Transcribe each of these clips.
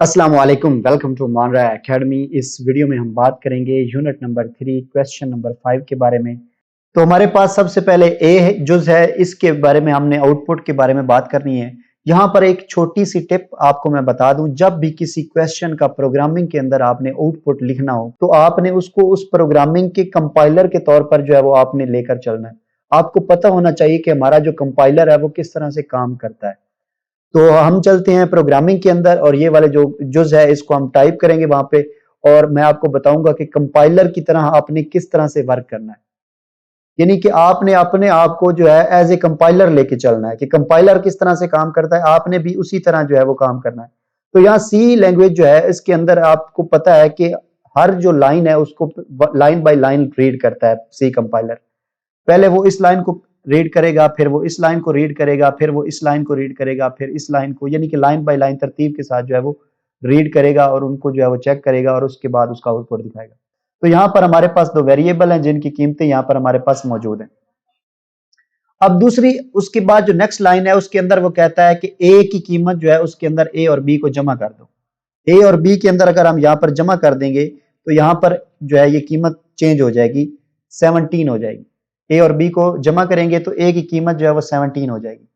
अस्सलाम वालेकुम, welcome to मानरा academy. इस वीडियो में हम बात करेंगे यूनिट नंबर 3 क्वेश्चन नंबर 5 के बारे में। तो हमारे पास सबसे पहले ए जुज़ है, इसके बारे में हमने आउटपुट के बारे में बात करनी है। यहाँ पर एक छोटी सी टिप आपको मैं बता दूं, जब भी किसी क्वेश्चन का प्रोग्रामिंग के अंदर आपने आउटपुट लिखना हो तो आपने उसको उस प्रोग्रामिंग के कंपाइलर के तौर पर जो है वो आपने लेकर चलना है। आपको पता होना चाहिए कि हमारा जो कंपाइलर है वो किस तरह से काम करता है। तो हम चलते हैं प्रोग्रामिंग के अंदर और ये वाले जो जुज है इसको हम टाइप करेंगे वहां पे, और मैं आपको बताऊंगा कि कंपाइलर की तरह आपने किस तरह से वर्क करना है। यानी कि आपने अपने आप को जो है एज ए कंपाइलर लेके चलना है कि कंपाइलर किस तरह से काम करता है, आपने भी उसी तरह जो है वो काम करना है। तो यहाँ सी लैंग्वेज जो है इसके अंदर आपको पता है कि हर जो लाइन है उसको लाइन बाय लाइन रीड करता है सी कंपाइलर। पहले वो इस लाइन को रीड करेगा, फिर वो इस लाइन को रीड करेगा, फिर वो इस लाइन को रीड करेगा, फिर इस लाइन को, यानी कि लाइन बाय लाइन तरतीब के साथ जो है वो रीड करेगा और उनको जो है वो चेक करेगा और उसके बाद उसका आउटपुट दिखाएगा। तो यहाँ पर हमारे पास दो वेरिएबल हैं जिनकी कीमतें यहाँ पर हमारे पास मौजूद हैं। अब दूसरी उसके बाद जो नेक्स्ट लाइन है उसके अंदर वो कहता है कि ए की कीमत जो है उसके अंदर ए और बी को जमा कर दो। ए और बी के अंदर अगर हम यहाँ पर जमा कर देंगे तो यहाँ पर जो है ये कीमत चेंज हो जाएगी, 17 हो जाएगी। ए और बी को जमा करेंगे तो ए की कीमत जो है वो 17 हो जाएगी।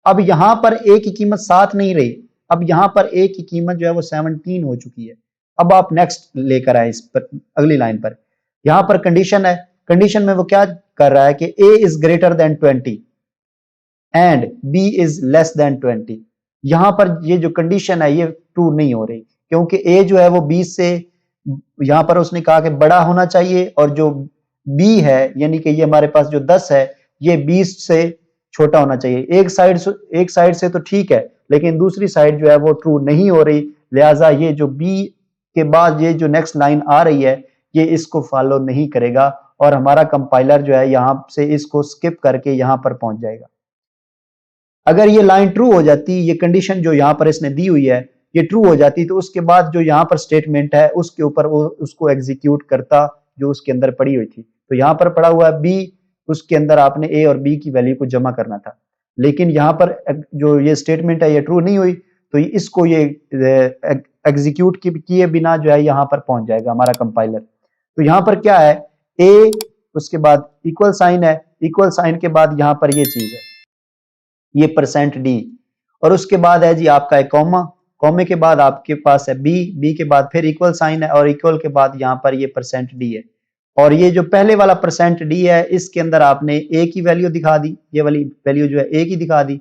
अब यहाँ पर ए की कीमत 7 नहीं रही, अब यहाँ पर ए की कीमत जो है वो 17 हो चुकी है। अब आप नेक्स्ट लेकर आए इस पर, अगली लाइन पर। यहाँ पर कंडीशन है, कंडीशन में वो क्या कर रहा है कि A is greater than 20 and B is less than 20। यहां पर ये जो कंडीशन है ये ट्रू नहीं हो रही, क्योंकि ए जो है वो 20 से, यहां पर उसने कहा कि बड़ा होना चाहिए, और जो बी है यानी कि ये हमारे पास जो 10 है ये 20 से छोटा होना चाहिए। एक साइड से तो ठीक है, लेकिन दूसरी साइड जो है वो ट्रू नहीं हो रही। लिहाजा ये जो बी के बाद ये जो नेक्स्ट लाइन आ रही है ये इसको फॉलो नहीं करेगा और हमारा कंपाइलर जो है यहां से इसको स्किप करके यहां पर पहुंच जाएगा। अगर ये लाइन ट्रू हो जाती, ये कंडीशन जो यहाँ पर इसने दी हुई है ये ट्रू हो जाती, तो उसके बाद जो यहाँ पर स्टेटमेंट है उसके ऊपर वो उसको एग्जीक्यूट करता जो उसके अंदर पड़ी हुई थी। तो यहाँ पर पड़ा हुआ है बी, उसके अंदर आपने ए और बी की वैल्यू को जमा करना था, लेकिन यहाँ पर जो ये स्टेटमेंट है ये ट्रू नहीं हुई, तो इसको ये एग्जीक्यूट किए बिना जो है यहाँ पर पहुंच जाएगा हमारा कंपाइलर। तो यहाँ पर क्या है, ए, उसके बाद इक्वल साइन है, इक्वल साइन के बाद यहाँ पर ये चीज है, ये परसेंट डी, और उसके बाद है जी आपका एक कॉमा, कॉमे के बाद आपके पास है बी, बी के बाद फिर इक्वल साइन है और इक्वल के बाद यहाँ पर ये परसेंट डी है। और ये जो पहले वाला परसेंट डी है इसके अंदर आपने ए की वैल्यू दिखा दी, ये वाली वैल्यू जो है ए की दिखा दी,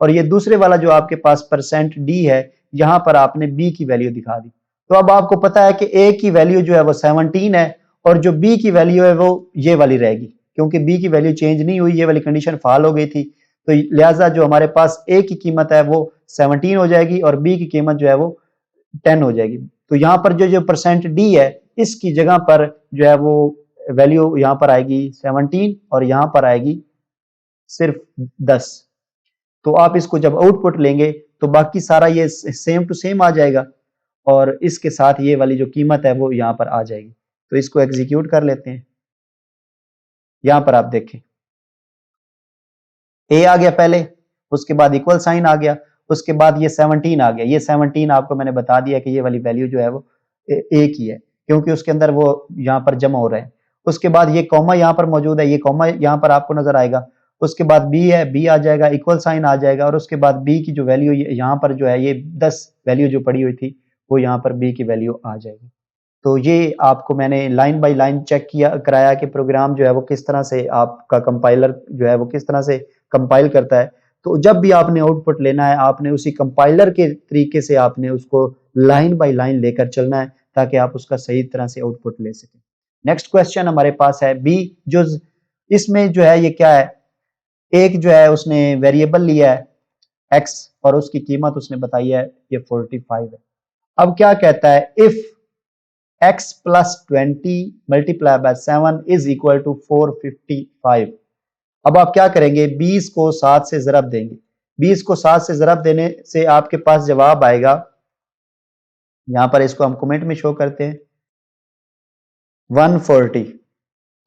और ये दूसरे वाला जो आपके पास परसेंट डी है यहाँ पर आपने बी की वैल्यू दिखा दी। तो अब आपको पता है कि ए की वैल्यू जो है वो 17 है और जो बी की वैल्यू है वो ये वाली रहेगी, क्योंकि बी की वैल्यू चेंज नहीं हुई, ये वाली कंडीशन फॉल हो गई थी। तो लिहाजा जो हमारे पास ए की कीमत है वो 17 हो जाएगी और बी की कीमत जो है वो 10 हो जाएगी। तो यहाँ पर जो जो परसेंट डी है इसकी जगह पर जो है वो वैल्यू यहाँ पर आएगी 17 और यहाँ पर आएगी सिर्फ 10। तो आप इसको जब आउटपुट लेंगे तो बाकी सारा ये सेम टू सेम आ जाएगा और इसके साथ ये वाली जो कीमत है वो यहाँ पर आ जाएगी। तो इसको एग्जीक्यूट कर लेते हैं। यहाँ पर आप देखें ए आ गया पहले, उसके बाद इक्वल साइन आ गया, उसके बाद ये 17 आ गया। ये 17 आपको मैंने बता दिया कि ये वाली वैल्यू जो है वो ए की है, क्योंकि उसके अंदर वो यहाँ पर जमा हो रहे हैं। उसके बाद ये कॉमा यहाँ पर मौजूद है, ये कॉमा यहाँ पर आपको नजर आएगा। उसके बाद बी है, बी आ जाएगा, इक्वल साइन आ जाएगा, और उसके बाद बी की जो वैल्यू यहाँ पर जो है ये 10 वैल्यू जो पड़ी हुई थी वो यहाँ पर बी की वैल्यू आ जाएगी। तो ये आपको मैंने लाइन बाय लाइन चेक किया कराया कि प्रोग्राम जो है वो किस तरह से आपका कंपाइलर जो है वो किस तरह से कंपाइल करता है। तो जब भी आपने आउटपुट लेना है आपने उसी कंपाइलर के तरीके से आपने उसको लाइन बाय लाइन लेकर चलना है ताकि आप उसका सही तरह से आउटपुट ले सकें। नेक्स्ट क्वेश्चन हमारे पास है बी जुज। इसमें जो है ये क्या है, एक जो है उसने वेरिएबल लिया है एक्स और उसकी कीमत उसने बताई है ये 45 है। अब क्या कहता है, if x plus 20 multiply by 7 is equal to 455। अब आप क्या करेंगे, 20 को 7 से ज़रब देंगे। 20 को 7 से ज़रब देने से आपके पास जवाब आएगा, यहां पर इसको हम कमेंट में शो करते हैं 140।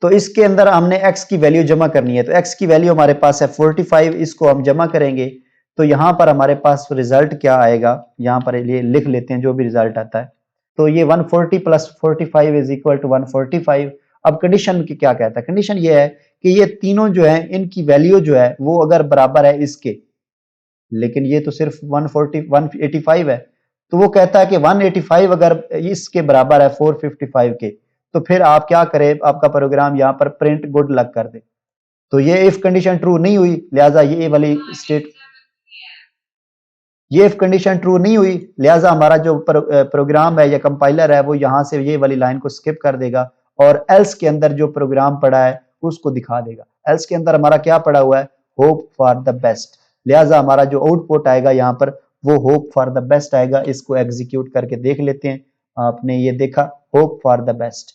तो इसके अंदर हमने x की वैल्यू जमा करनी है, तो x की वैल्यू हमारे पास है 45, इसको हम जमा करेंगे तो यहाँ पर हमारे पास रिजल्ट क्या आएगा, यहाँ पर ये लिख लेते हैं जो भी रिजल्ट आता है। तो ये 140 प्लस 45 इज इक्वल टू 145। अब कंडीशन की क्या कहता है, कंडीशन ये है कि ये तीनों जो है इनकी वैल्यू जो है वो अगर बराबर है इसके, लेकिन ये तो सिर्फ 185 है, तो वो कहता है कि 185 अगर इसके बराबर है 455 के, तो फिर आप क्या करें, आपका प्रोग्राम यहाँ पर प्रिंट गुड लक कर दे। तो ये इफ कंडीशन ट्रू नहीं हुई, लिहाजा ये इफ कंडीशन ट्रू नहीं हुई, लिहाजा हमारा जो प्रोग्राम है या कंपाइलर है वो यहाँ से ये वाली लाइन को स्किप कर देगा और एल्स के अंदर जो प्रोग्राम पड़ा है उसको दिखा देगा। एल्स के अंदर हमारा क्या पड़ा हुआ है, होप फॉर द बेस्ट, लिहाजा हमारा जो आउटपुट आएगा यहाँ पर वो होप फॉर द बेस्ट आएगा। इसको एग्जीक्यूट करके देख लेते हैं। आपने ये देखा होप फॉर द बेस्ट।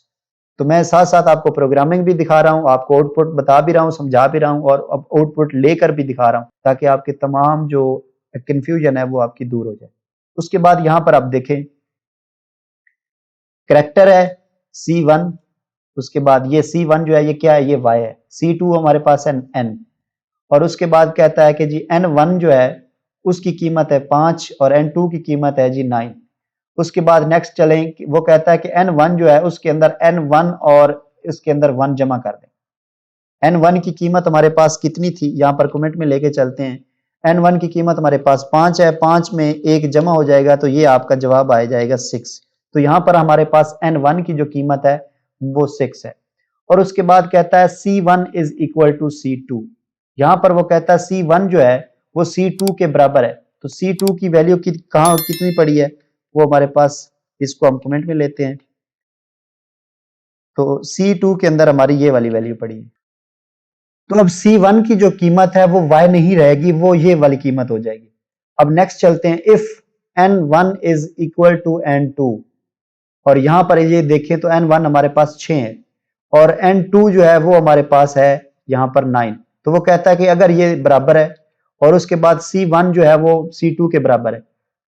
तो मैं साथ साथ आपको प्रोग्रामिंग भी दिखा रहा हूँ, आपको आउटपुट बता भी रहा हूँ, समझा भी रहा हूँ और अब आउटपुट लेकर भी दिखा रहा हूँ ताकि आपके तमाम जो कंफ्यूजन है वो आपकी दूर हो जाए। उसके बाद यहाँ पर आप देखें करेक्टर है C1, उसके बाद ये C1 जो है ये क्या है, ये Y है। C2 हमारे पास है N, और उसके बाद कहता है कि जी N1 जो है उसकी कीमत है 5 और N2 की कीमत है जी 9। उसके बाद नेक्स्ट चलें, वो कहता है कि N1 जो है उसके अंदर N1 और इसके अंदर 1 जमा कर दें। N1 की कीमत हमारे पास कितनी थी, यहाँ पर कमेंट में लेके चलते हैं। N1 की कीमत हमारे पास 5 है, 5 में 1 जमा हो जाएगा तो ये आपका जवाब आ जाएगा 6। तो यहाँ पर हमारे पास N1 की जो कीमत है वो 6 है। और उसके बाद कहता है C1 is equal to C2। यहाँ पर वो कहता है C1 जो है वो C2 के बराबर है। तो C2 की वैल्यू कहाँ कितनी पड़ी है वो हमारे पास, इसको हम कमेंट में लेते हैं। तो C2 के अंदर हमारी ये वाली वैल्यू पड़ी है। तो अब C1 की जो कीमत है वो Y नहीं रहेगी, वो ये वाली कीमत हो जाएगी। अब नेक्स्ट चलते हैं, if N1 is equal to N2, और यहां पर ये देखें तो N1 हमारे पास 6 है और N2 जो है वो हमारे पास है यहाँ पर 9। तो वो कहता है कि अगर ये बराबर है और उसके बाद C1 जो है वो C2 के बराबर है,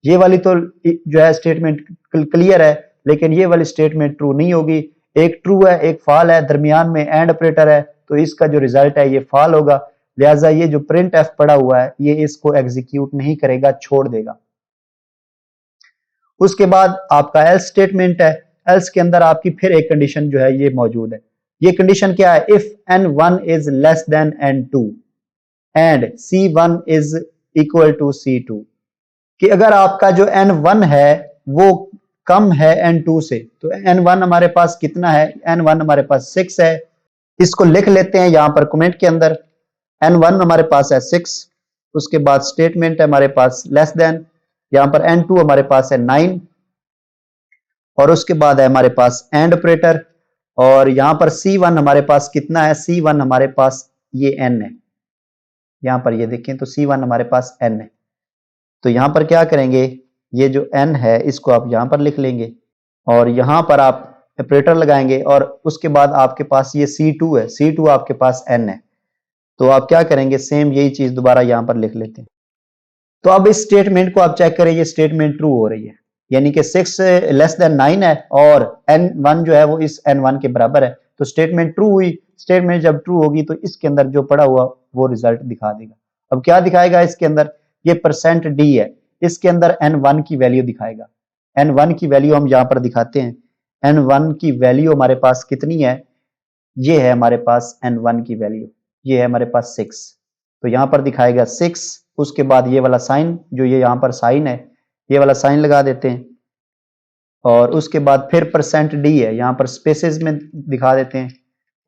ये वाली तो जो है स्टेटमेंट क्लियर है, लेकिन ये वाली स्टेटमेंट ट्रू नहीं होगी। एक ट्रू है एक फॉल है, दरमियान में एंड ऑपरेटर है, तो इसका जो रिजल्ट है ये फॉल होगा। लिहाजा ये जो प्रिंट एफ पड़ा हुआ है ये इसको एग्जीक्यूट नहीं करेगा, छोड़ देगा। उसके बाद आपका एल्स स्टेटमेंट है। एल्स के अंदर आपकी फिर एक कंडीशन जो है ये मौजूद है। ये कंडीशन क्या है, if N1 is less than N2 and C1 is equal to C2, कि अगर आपका जो N1 है वो कम है N2 से, तो N1 हमारे पास कितना है, N1 हमारे पास 6 है। इसको लिख लेते हैं यहां पर कमेंट के अंदर, N1 हमारे पास है 6। उसके बाद स्टेटमेंट है हमारे पास लेस देन, यहां पर N2 हमारे पास है 9, और उसके बाद है हमारे पास एंड ऑपरेटर, और यहां पर C1 हमारे पास कितना है, C1 हमारे पास ये N है। यहां पर ये देखें तो C1 हमारे पास N है। तो यहां पर क्या करेंगे, ये जो N है इसको आप यहां पर लिख लेंगे और यहां पर आप ऑपरेटर लगाएंगे, और उसके बाद आपके पास ये C2 है, C2 आपके पास N है। तो आप क्या करेंगे, सेम यही चीज दोबारा यहां पर लिख लेते हैं। तो अब इस स्टेटमेंट को आप चेक करें, ये स्टेटमेंट ट्रू हो रही है, यानी कि 6 लेस देन 9 है और N1 जो है वो इस N1 के बराबर है। तो स्टेटमेंट ट्रू हुई। स्टेटमेंट जब ट्रू होगी तो इसके अंदर जो पड़ा हुआ वो रिजल्ट दिखा देगा। अब क्या दिखाएगा इसके अंदर, ये %d है, इसके अंदर N1 की वैल्यू दिखाएगा। N1 की वैल्यू हम यहां पर दिखाते हैं। N1 की वैल्यू हमारे पास कितनी है, ये है हमारे पास N1 की वैल्यू, ये है हमारे पास 6। तो यहां पर दिखाएगा 6, उसके बाद ये वाला साइन जो ये यहाँ पर साइन है, ये वाला साइन लगा देते हैं, और उसके बाद फिर %d है, यहाँ पर स्पेसेस में दिखा देते हैं।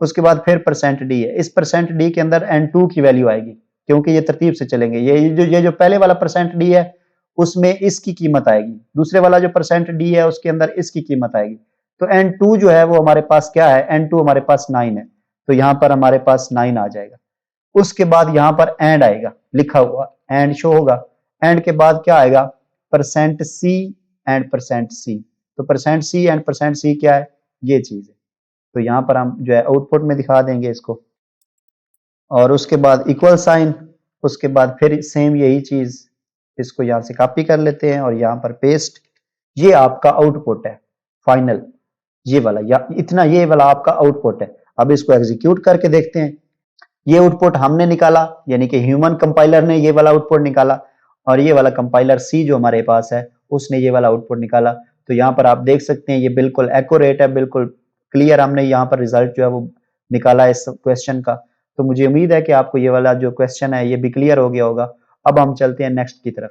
उसके बाद फिर %d है, इस %d के अंदर N2 की वैल्यू आएगी, क्योंकि ये तरतीब से चलेंगे। ये जो पहले वाला %d है उसमें इसकी कीमत आएगी, दूसरे वाला जो %d है उसके अंदर इसकी कीमत आएगी। तो N2 जो है वो हमारे पास क्या है, N2 हमारे पास 9 है, तो यहाँ पर हमारे पास 9 आ जाएगा। उसके बाद यहाँ पर एंड आएगा, लिखा हुआ एंड शो होगा। एंड के बाद क्या आएगा, %c एंड %c। तो %c एंड %c क्या है, ये चीज है। तो यहाँ पर हम जो है आउटपुट में दिखा देंगे इसको, और उसके बाद इक्वल साइन, उसके बाद फिर सेम यही चीज, इसको यहाँ से कॉपी कर लेते हैं और यहाँ पर पेस्ट। ये आपका आउटपुट है फाइनल, ये वाला या इतना, ये वाला आपका आउटपुट है। अब इसको एग्जीक्यूट करके देखते हैं। ये आउटपुट हमने निकाला, यानी कि ह्यूमन कंपाइलर ने ये वाला आउटपुट निकाला। और ये वाला कंपाइलर सी जो हमारे पास है उसने ये वाला आउटपुट निकाला। तो यहाँ पर आप देख सकते हैं ये बिल्कुल एक्यूरेट है, बिल्कुल क्लियर हमने यहाँ पर रिजल्ट जो है वो निकाला इस क्वेश्चन का। तो मुझे उम्मीद है कि आपको ये वाला जो क्वेश्चन है ये भी क्लियर हो गया होगा। अब हम चलते हैं नेक्स्ट की तरफ।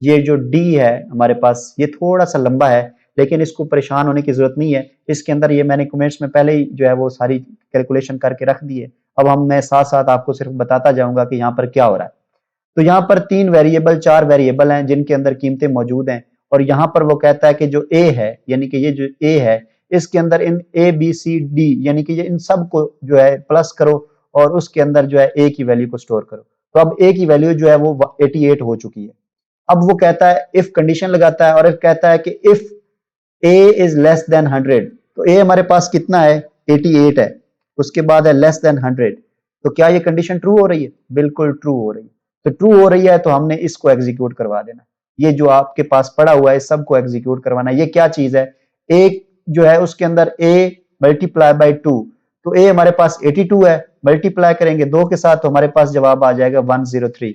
ये जो डी है हमारे पास ये थोड़ा सा लंबा है, लेकिन इसको परेशान होने की जरूरत नहीं है। इसके अंदर ये मैंने कमेंट्स में पहले ही जो है वो सारी कैलकुलेशन करके रख दी है। अब मैं साथ साथ आपको सिर्फ बताता जाऊंगा कि यहाँ पर क्या हो रहा है। तो यहाँ पर 3 वेरिएबल 4 वेरिएबल हैं जिनके अंदर कीमतें मौजूद हैं, और यहाँ पर वो कहता है कि जो ए है यानी कि ये जो ए है इसके अंदर इन ए बी सी डी यानी कि ये इन सब को जो है प्लस करो और उसके अंदर जो है ए की वैल्यू को स्टोर करो। तो अब ए की वैल्यू जो है वो 88 हो चुकी है। अब वो कहता है इफ कंडीशन लगाता है और इफ कहता है कि if A is less then 100, तो ए हमारे पास कितना है 88 है, उसके बाद है लेस देन 100। तो क्या ये कंडीशन ट्रू हो रही है? बिल्कुल ट्रू हो रही है। तो ट्रू हो रही है तो हमने इसको एग्जीक्यूट करवा देना। ये जो आपके पास पड़ा हुआ है सबको एग्जीक्यूट करवाना। ये क्या चीज है? एक जो है उसके अंदर a मल्टीप्लाई बाई 2, तो a हमारे पास 82 है, मल्टीप्लाई करेंगे 2 के साथ तो हमारे पास जवाब आ जाएगा 103।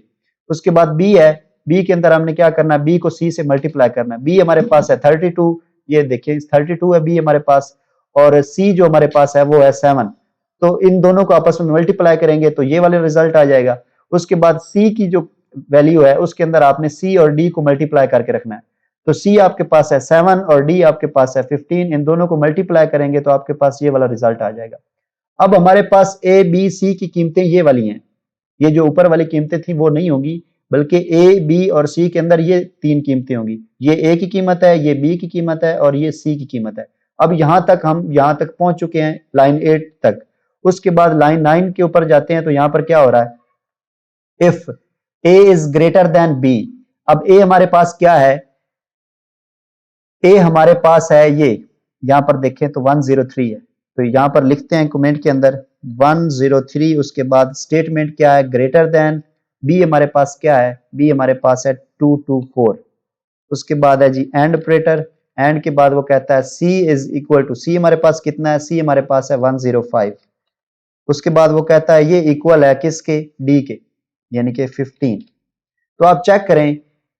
उसके बाद b है, b के अंदर हमने क्या करना है, b को c से मल्टीप्लाई करना है। b हमारे पास है 32, ये देखिए 32 है b हमारे पास, और c जो हमारे पास है वो है 7। तो इन दोनों को आपस में मल्टीप्लाई करेंगे तो ये वाले रिजल्ट आ जाएगा। उसके बाद c की जो वैल्यू है उसके अंदर आपने c और d को मल्टीप्लाई करके रखना है। तो c आपके पास है 7 और d आपके पास है 15, इन दोनों को मल्टीप्लाई करेंगे तो आपके पास ये वाला रिजल्ट आ जाएगा। अब हमारे पास a b c की कीमतें ये वाली हैं, ये जो ऊपर वाली कीमतें थी वो नहीं होंगी, बल्कि a b और c के अंदर ये 3 कीमतें होंगी। ये a की कीमत है, ये b की कीमत है और ये c की कीमत है। अब हम यहां तक पहुंच चुके हैं लाइन 8 तक। उसके बाद लाइन 9 के ऊपर जाते हैं तो यहां पर क्या हो रहा है, if a is greater then b। अब a हमारे पास क्या है, a हमारे पास है ये, यहां पर देखें तो 103 है। तो यहां पर लिखते हैं कमेंट के अंदर 103। उसके बाद स्टेटमेंट क्या है, ग्रेटर देन। b हमारे पास क्या है, b हमारे पास है 224। उसके बाद है जी एंड ऑपरेटर, एंड के बाद वो कहता है c is equal to, c हमारे पास कितना है, c हमारे पास है 105। उसके बाद वो कहता है ये इक्वल है किसके, d के, यानी कि 15। तो आप चेक करें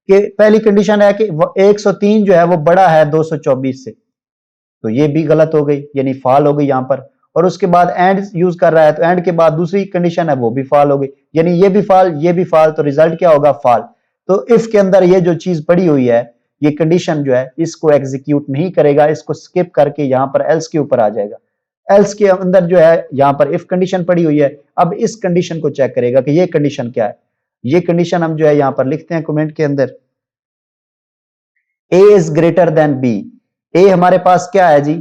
कि पहली कंडीशन है कि 103 जो है वो बड़ा है 224 से, तो ये भी गलत हो गई यानी फॉल हो गई यहां पर। और उसके बाद एंड यूज कर रहा है तो एंड के बाद दूसरी कंडीशन है वो भी फॉल हो गई, यानी ये भी फॉल, तो रिजल्ट क्या होगा, फॉल। तो इफ के अंदर ये जो चीज पड़ी हुई है, ये कंडीशन जो है इसको एग्जीक्यूट नहीं करेगा, इसको स्किप करके यहां पर एल्स के ऊपर आ जाएगा। एल्स के अंदर जो है यहां पर इफ कंडीशन पड़ी हुई है, अब इस कंडीशन को चेक करेगा कि ये कंडीशन क्या है। ये कंडीशन हम जो है यहां पर लिखते हैं कमेंट के अंदर, a is greater then b। a हमारे पास क्या है जी,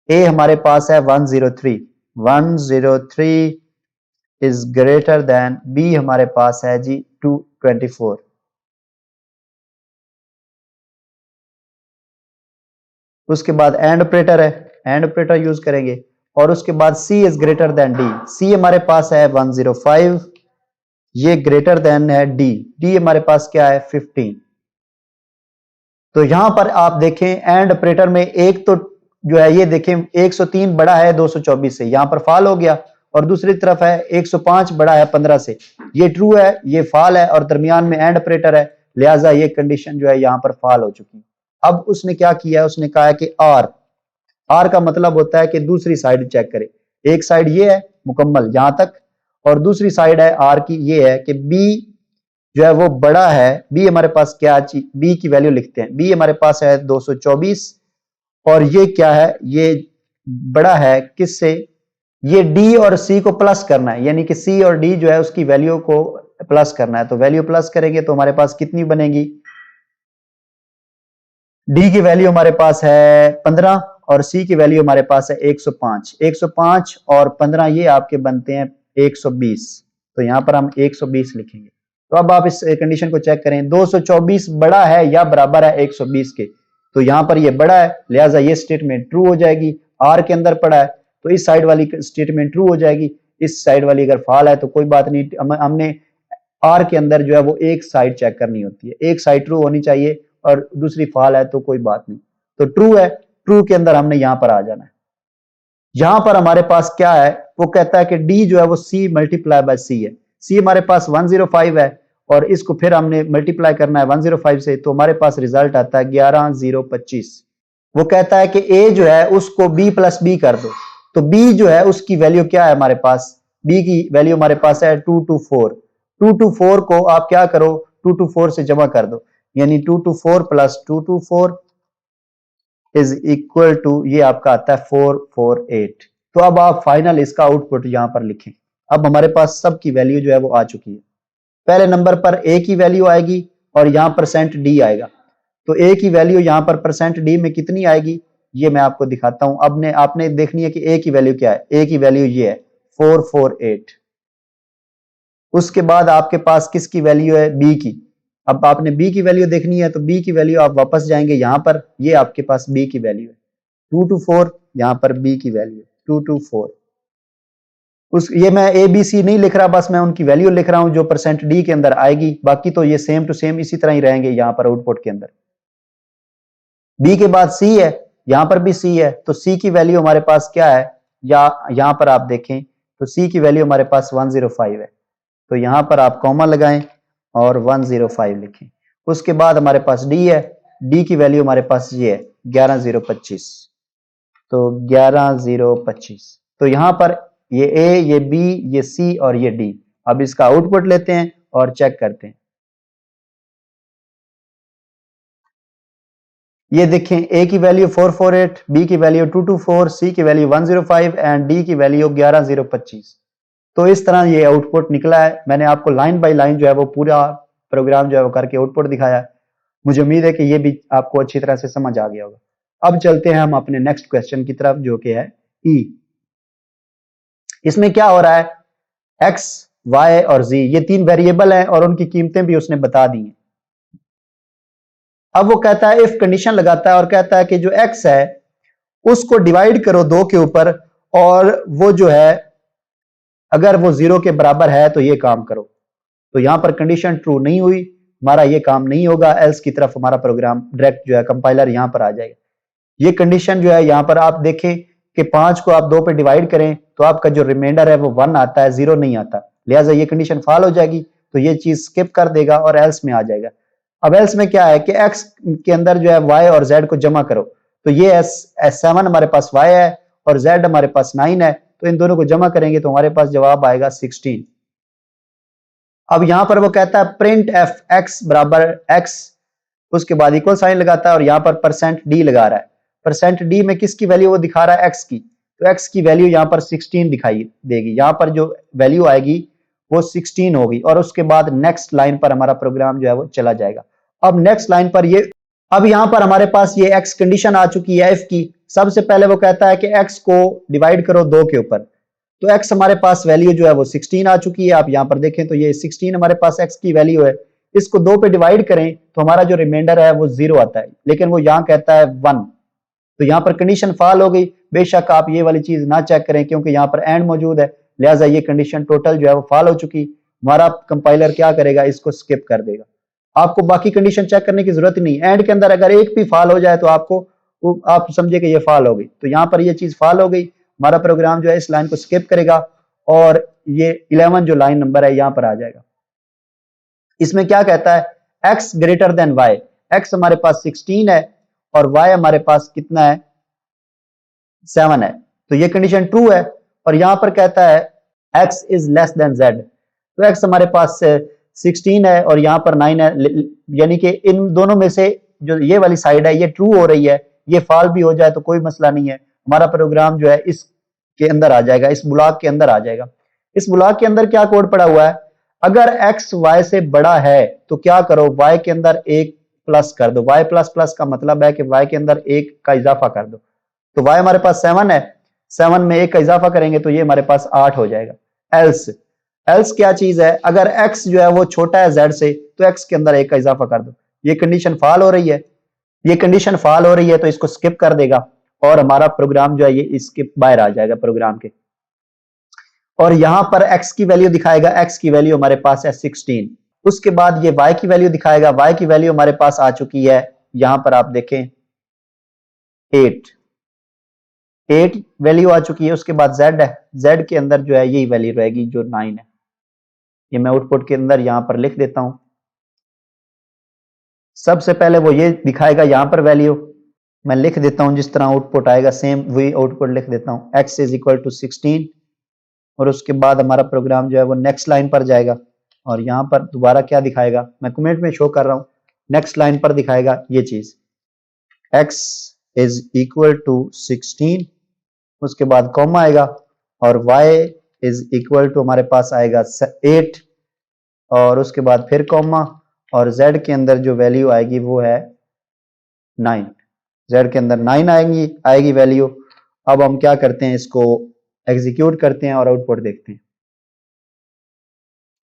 a हमारे पास है 103, 103 इज ग्रेटर देन b हमारे पास है जी 224। उसके बाद एंड ऑपरेटर है, एंड ऑपरेटर यूज करेंगे। और उसके बाद c is greater then d, c हमारे पास है 105, ये ग्रेटर देन है d, d हमारे पास क्या है 15। तो यहां पर आप देखें एंड ऑपरेटर में एक तो जो है ये देखें 103 बड़ा है 224 से, यहां पर फॉल हो गया, और दूसरी तरफ है 105 बड़ा है 15 से, ये ट्रू है, ये फॉल है, और दरमियान में एंड ऑपरेटर है, लिहाजा ये कंडीशन जो है यहां पर फॉल हो चुकी। अब उसने क्या किया है, उसने कहा है कि आर का मतलब होता है कि दूसरी साइड चेक करें। एक साइड ये है मुकम्मल यहां तक, और दूसरी साइड है आर की ये है कि बी जो है वो बड़ा है। बी हमारे पास क्या चीज, बी की वैल्यू लिखते हैं, बी हमारे पास है 224, और ये क्या है, ये बड़ा है किससे, ये डी और सी को प्लस करना है, यानी कि सी और डी जो है उसकी वैल्यू को प्लस करना है। तो वैल्यू प्लस करेंगे तो हमारे पास कितनी बनेगी, डी की वैल्यू हमारे पास है 15 और सी की वैल्यू हमारे पास है 105। 105 और 15 ये आपके बनते हैं 120, तो यहां पर हम 120 लिखेंगे। तो अब आप इस कंडीशन को चेक करें, 224 बड़ा है या बराबर है 120 के, तो यहां पर ये बड़ा है, लिहाजा ये स्टेटमेंट ट्रू हो जाएगी। आर के अंदर पड़ा है तो इस साइड वाली स्टेटमेंट ट्रू हो जाएगी, इस साइड वाली अगर फॉल है तो कोई बात नहीं, हमने आर के अंदर जो है वो एक साइड चेक करनी होती है, एक साइड ट्रू होनी चाहिए और दूसरी फॉल है तो कोई बात नहीं। तो ट्रू है, ट्रू के अंदर हमने यहां पर आ जाना है। यहां पर हमारे पास क्या है, वो कहता है कि डी जो है वो सी मल्टीप्लाई बाय सी है, सी हमारे पास 105 है और इसको फिर हमने मल्टीप्लाई करना है 105 से, तो हमारे पास रिजल्ट आता है 11025। वो कहता है कि ए जो है उसको बी प्लस बी कर दो, तो बी जो है उसकी वैल्यू क्या है हमारे पास, बी की वैल्यू हमारे पास है 224। 224 को आप क्या करो, 224 से जमा कर दो, यानी 224 प्लस 224 इज इक्वल टू, ये आपका आता है 448। तो अब आप फाइनल इसका आउटपुट यहां पर लिखें। अब हमारे पास सब की वैल्यू जो है वो आ चुकी है। पहले नंबर पर ए की वैल्यू आएगी और यहां परसेंट डी आएगा, तो ए की वैल्यू यहां पर परसेंट डी में कितनी आएगी ये मैं आपको दिखाता हूं। अब आपने देखनी है कि ए की वैल्यू क्या है, ए की वैल्यू ये है 448। उसके बाद आपके पास किसकी वैल्यू है, बी की। अब आपने बी की वैल्यू देखनी है, तो बी की वैल्यू आप वापस जाएंगे यहां पर, ये आपके पास बी की वैल्यू है 224, यहां पर बी की वैल्यू 224। उस ये मैं ए बी सी नहीं लिख रहा, बस मैं उनकी वैल्यू लिख रहा हूं जो परसेंट डी के अंदर आएगी, बाकी तो ये सेम टू सेम इसी तरह ही रहेंगे यहां पर आउटपुट के अंदर। बी के बाद सी है, यहां पर भी सी है, तो सी की वैल्यू हमारे पास क्या है, या यहां पर आप देखें तो सी की वैल्यू हमारे पास 105 है, तो यहां पर आप कॉमा लगाएं और 105 लिखें। उसके बाद हमारे पास डी है, डी की वैल्यू हमारे पास ये है 11025, तो 11025। तो यहां पर ये ए, ये बी, ये सी और ये डी। अब इसका आउटपुट लेते हैं और चेक करते हैं। ये देखें, ए की वैल्यू 448, बी की वैल्यू 224, सी की वैल्यू 105 एंड डी की वैल्यू 11025। तो इस तरह ये आउटपुट निकला है। मैंने आपको लाइन बाय लाइन जो है वो पूरा प्रोग्राम जो है वो करके आउटपुट दिखाया है। मुझे उम्मीद है कि ये भी आपको अच्छी तरह से समझ आ गया होगा। अब चलते हैं हम अपने नेक्स्ट क्वेश्चन की तरफ, जो कि है ई। इसमें क्या हो रहा है, एक्स, वाई और जी, ये तीन वेरिएबल हैं और उनकी कीमतें भी उसने बता दी हैं। अब वो कहता है, इफ कंडीशन लगाता है और कहता है कि जो एक्स है उसको डिवाइड करो 2 के ऊपर, और वो जो है अगर वो 0 के बराबर है तो ये काम करो। तो यहां पर कंडीशन ट्रू नहीं हुई, हमारा ये काम नहीं होगा, एल्स की तरफ हमारा प्रोग्राम डायरेक्ट जो है कंपाइलर यहां पर आ जाएगा। ये कंडीशन जो है यहां पर आप देखें कि 5 को आप 2 पे डिवाइड करें तो आपका जो रिमाइंडर है वो 1 आता है, 0 नहीं आता, लिहाजा ये कंडीशन फॉल हो जाएगी, तो ये चीज स्किप कर देगा और एल्स में आ जाएगा। अब एल्स में क्या है कि एक्स के अंदर जो है वाई और जेड को जमा करो, तो ये S7 हमारे पास वाई है और जेड हमारे पास 9 है, तो इन दोनों को जमा करेंगे तो हमारे पास जवाब आएगा 16। अब यहां पर वो कहता है प्रिंट एफ एक्स बराबर एक्स, उसके बाद इक्वल साइन लगाता है और यहां पर परसेंट डी लगा रहा है। परसेंट डी में किसकी वैल्यू वो दिखा रहा है, एक्स की, तो एक्स की वैल्यू यहां पर 16 दिखाई देगी, यहां पर जो वैल्यू आएगी वो 16 होगी, और उसके बाद नेक्स्ट लाइन पर हमारा प्रोग्राम जो है वो चला जाएगा। अब नेक्स्ट लाइन पर ये, अब यहां पर हमारे पास ये एक्स कंडीशन आ चुकी है एफ की। सबसे पहले वो कहता है कि एक्स को डिवाइड करो 2 के ऊपर, तो एक्स हमारे पास वैल्यू जो है वो 16 आ चुकी है। आप यहां पर देखें तो ये 16 हमारे पास एक्स की वैल्यू है। इसको 2 पे डिवाइड करें तो हमारा जो रिमाइंडर है वो 0 आता है, लेकिन वो यहां कहता है 1, तो यहां पर कंडीशन फॉल हो गई। बेशक आप ये वाली चीज ना चेक करें क्योंकि यहां पर एंड मौजूद है, लिहाजा ये कंडीशन टोटल जो है वो फॉल हो चुकी। हमारा कंपाइलर क्या करेगा, इसको स्किप कर देगा। आपको बाकी कंडीशन चेक करने की जरूरत नहीं, एंड के अंदर अगर एक भी फॉल हो जाए तो आपको आप समझे कि ये फॉल हो गई, तो यहां पर ये चीज फॉल हो गई। हमारा प्रोग्राम जो है इस लाइन को स्किप करेगा और ये 11 जो लाइन नंबर है यहां पर आ जाएगा। इसमें क्या कहता है, x greater than y, x हमारे पास 16 है और y हमारे पास कितना है, 7 है, तो ये कंडीशन ट्रू है। और यहां पर कहता है x is less then z, तो x हमारे पास 16 है और यहां पर 9 है, यानी कि इन दोनों में से जो ये वाली साइड है ये ट्रू हो रही है, ये फॉल भी हो जाए तो कोई मसला नहीं है, हमारा प्रोग्राम जो है इसके अंदर आ जाएगा, इस ब्लॉक के अंदर आ जाएगा। इस ब्लॉक के अंदर क्या कोड पड़ा हुआ है, अगर x y से बड़ा है तो क्या करो, y के अंदर एक प्लस कर दो, y प्लस प्लस का मतलब है कि y के अंदर एक का इजाफा कर दो, तो y हमारे पास 7 है, 7 में एक का इजाफा करेंगे तो ये हमारे पास 8 हो जाएगा। एल्स क्या चीज है, अगर x जो है वो छोटा है z से तो x के अंदर एक का इजाफा कर दो। ये कंडीशन फॉल हो रही है, ये कंडीशन फॉल हो रही है तो इसको स्किप कर देगा और हमारा प्रोग्राम जो है ये इसके बाहर आ जाएगा प्रोग्राम के, और यहां पर x की वैल्यू दिखाएगा, x की वैल्यू हमारे पास है 16। उसके बाद ये y की वैल्यू दिखाएगा, y की वैल्यू हमारे पास आ चुकी है, यहां पर आप देखें 8 वैल्यू आ चुकी है। उसके बाद z है, z के अंदर जो है यही वैल्यू रहेगी जो 9 है, ये मैं आउटपुट के अंदर यहां पर लिख देता हूं। सबसे पहले वो ये दिखाएगा यहाँ पर वैल्यू, मैं लिख देता हूँ जिस तरह आउटपुट आएगा सेम वही आउटपुट लिख देता हूँ, x इज इक्वल टू 16, और उसके बाद हमारा प्रोग्राम जो है वो नेक्स्ट लाइन पर जाएगा और यहाँ पर दोबारा क्या दिखाएगा, मैं कमेंट में शो कर रहा हूँ, नेक्स्ट लाइन पर दिखाएगा ये चीज x इज इक्वल टू 16, उसके बाद कॉमा आएगा और y इज इक्वल टू हमारे पास आएगा 8, और उसके बाद फिर कॉमा, और z के अंदर जो वैल्यू आएगी वो है 9, z के अंदर 9 आएगी वैल्यू। अब हम क्या करते हैं, इसको एग्जीक्यूट करते हैं और आउटपुट देखते हैं।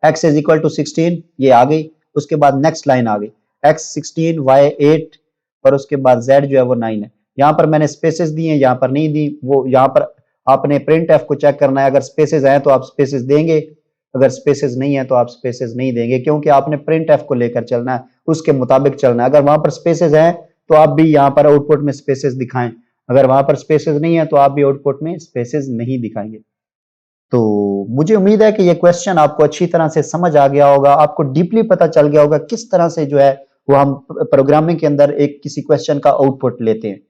x इज इक्वल टू 16 ये आ गई, उसके बाद नेक्स्ट लाइन आ गई x 16 y 8 और उसके बाद z जो है वो 9 है। यहाँ पर मैंने स्पेसेस दी हैं, यहाँ पर नहीं दी, वो यहाँ पर आपने प्रिंट एफ को चेक करना है, अगर स्पेसेस हैं तो आप स्पेसेस देंगे, अगर स्पेसेस नहीं है तो आप स्पेसेस नहीं देंगे, क्योंकि आपने प्रिंट एफ को लेकर चलना है, उसके मुताबिक चलना है। अगर वहां पर स्पेसेस हैं तो आप भी यहाँ पर आउटपुट में स्पेसेस दिखाएं, अगर वहां पर स्पेसेस नहीं है तो आप भी आउटपुट में स्पेसेस नहीं दिखाएंगे। तो मुझे उम्मीद है कि ये क्वेश्चन आपको अच्छी तरह से समझ आ गया होगा, आपको डीपली पता चल गया होगा किस तरह से जो है वो हम प्रोग्रामिंग के अंदर एक किसी क्वेश्चन का आउटपुट लेते हैं।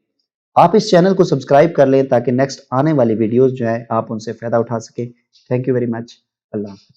आप इस चैनल को सब्सक्राइब कर लें ताकि नेक्स्ट आने वाली वीडियोस जो है आप उनसे फायदा उठा सके। Thank you very much. Allah Hafiz.